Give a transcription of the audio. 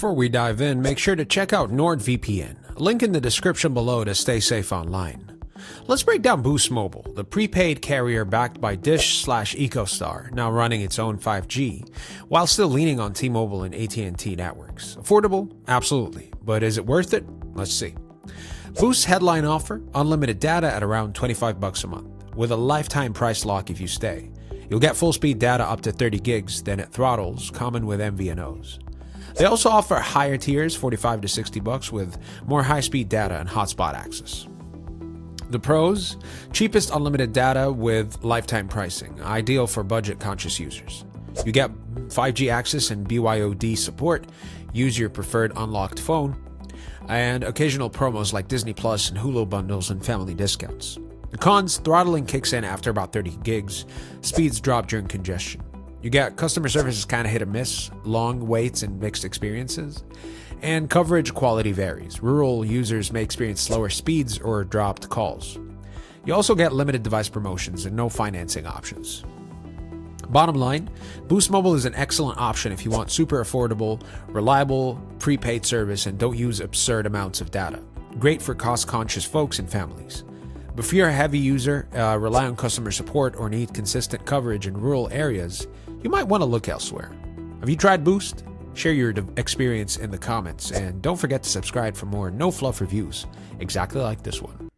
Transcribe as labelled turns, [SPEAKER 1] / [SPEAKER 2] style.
[SPEAKER 1] Before we dive in, make sure to check out NordVPN, link in the description below to stay safe online. Let's break down Boost Mobile, the prepaid carrier backed by Dish/EcoStar, now running its own 5G, while still leaning on T-Mobile and AT&T networks. Affordable? Absolutely. But is it worth it? Let's see. Boost's headline offer, unlimited data at around $25 a month, with a lifetime price lock if you stay. You'll get full-speed data up to 30 gigs, then it throttles, common with MVNOs. They also offer higher tiers, $45 to $60, with more high-speed data and hotspot access. The pros: cheapest unlimited data with lifetime pricing, ideal for budget-conscious users. You get 5G access and BYOD support, use your preferred unlocked phone, and occasional promos like Disney Plus and Hulu bundles and family discounts. The cons: throttling kicks in after about 30 gigs, speeds drop during congestion. You get customer service is kind of hit or miss, long waits and mixed experiences, and coverage quality varies. Rural users may experience slower speeds or dropped calls. You also get limited device promotions and no financing options. Bottom line, Boost Mobile is an excellent option if you want super affordable, reliable, prepaid service and don't use absurd amounts of data. Great for cost-conscious folks and families. But if you're a heavy user, rely on customer support, or need consistent coverage in rural areas, you might want to look elsewhere. Have you tried Boost? Share your experience in the comments, and don't forget to subscribe for more no-fluff reviews exactly like this one.